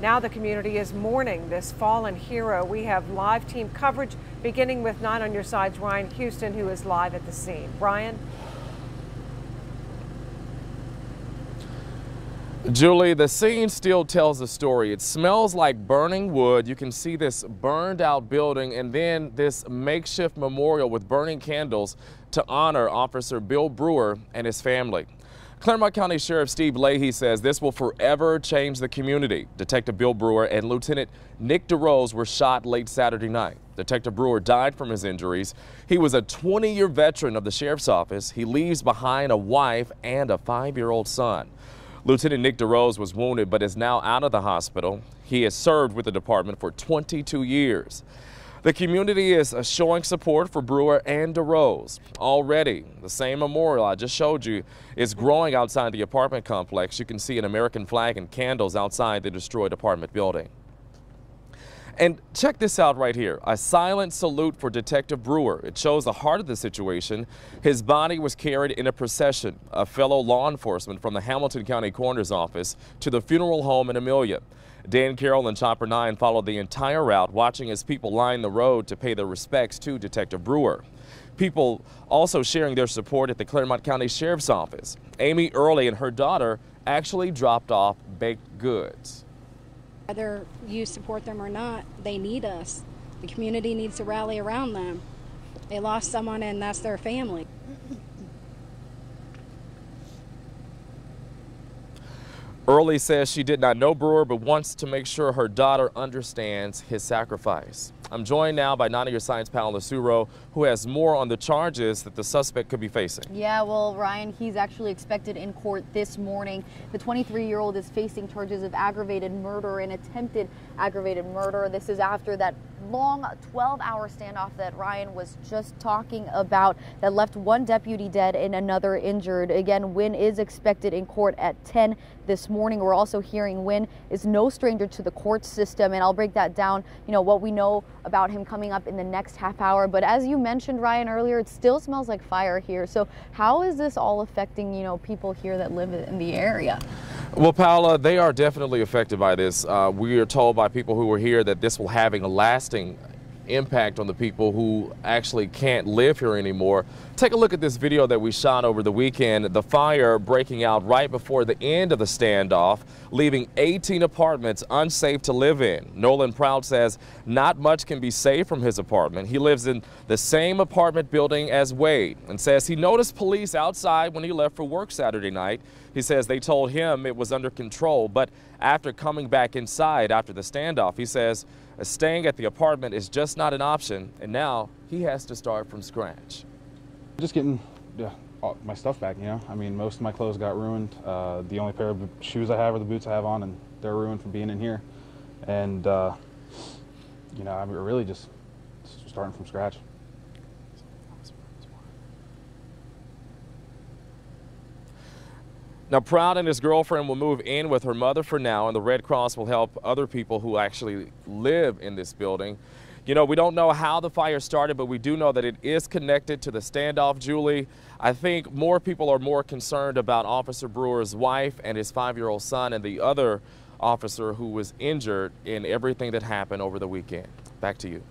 Now the community is mourning this fallen hero. We have live team coverage beginning with 9 on your side's Ryan Houston, who is live at the scene. Ryan? Julie, the scene still tells a story. It smells like burning wood. You can see this burned out building and then this makeshift memorial with burning candles to honor Officer Bill Brewer and his family. Clermont County Sheriff Steve Leahy says this will forever change the community. Detective Bill Brewer and Lieutenant Nick DeRose were shot late Saturday night. Detective Brewer died from his injuries. He was a 20-year veteran of the sheriff's office. He leaves behind a wife and a 5-year-old son. Lieutenant Nick DeRose was wounded but is now out of the hospital. He has served with the department for 22 years. The community is showing support for Brewer and DeRose. Already, the same memorial I just showed you is growing outside the apartment complex. You can see an American flag and candles outside the destroyed apartment building. And check this out right here, a silent salute for Detective Brewer. It shows the heart of the situation. His body was carried in a procession of fellow law enforcement from the Hamilton County Coroner's Office to the funeral home in Amelia. Dan Carroll and Chopper 9 followed the entire route, watching as people lined the road to pay their respects to Detective Brewer. People also sharing their support at the Clermont County Sheriff's Office. Amy Early and her daughter actually dropped off baked goods. Whether you support them or not, they need us. The community needs to rally around them. They lost someone and that's their family. Early says she did not know Brewer but wants to make sure her daughter understands his sacrifice. I'm joined now by 9 on your side's Paola Suro, who has more on the charges that the suspect could be facing. Yeah, well, Ryan, he's actually expected in court this morning. The 23-year-old is facing charges of aggravated murder and attempted aggravated murder. This is after that long 12-hour standoff that Ryan was just talking about that left one deputy dead and another injured. Again, Wynn is expected in court at 10 this morning. We're also hearing Wynn is no stranger to the court system, and I'll break that down, what we know about him coming up in the next half hour. But as you mentioned, Ryan, earlier, it still smells like fire here. So how is this all affecting, people here that live in the area? Well, Paola, they are definitely affected by this. We are told by people who were here that this will have a lasting impact on the people who actually can't live here anymore. Take a look at this video that we shot over the weekend. The fire breaking out right before the end of the standoff, leaving 18 apartments unsafe to live in. Nolan Proud says not much can be saved from his apartment. He lives in the same apartment building as Wade and says he noticed police outside when he left for work Saturday night. He says they told him it was under control, but after coming back inside after the standoff, he says staying at the apartment is just not an option, and now he has to start from scratch. Just getting all my stuff back, I mean, most of my clothes got ruined. The only pair of shoes I have are the boots I have on, and they're ruined from being in here. And, I'm really just starting from scratch. Now, Proud and his girlfriend will move in with her mother for now, and the Red Cross will help other people who actually live in this building. We don't know how the fire started, but we do know that it is connected to the standoff, Julie. I think more people are more concerned about Officer Brewer's wife and his 5-year-old son and the other officer who was injured in everything that happened over the weekend. Back to you.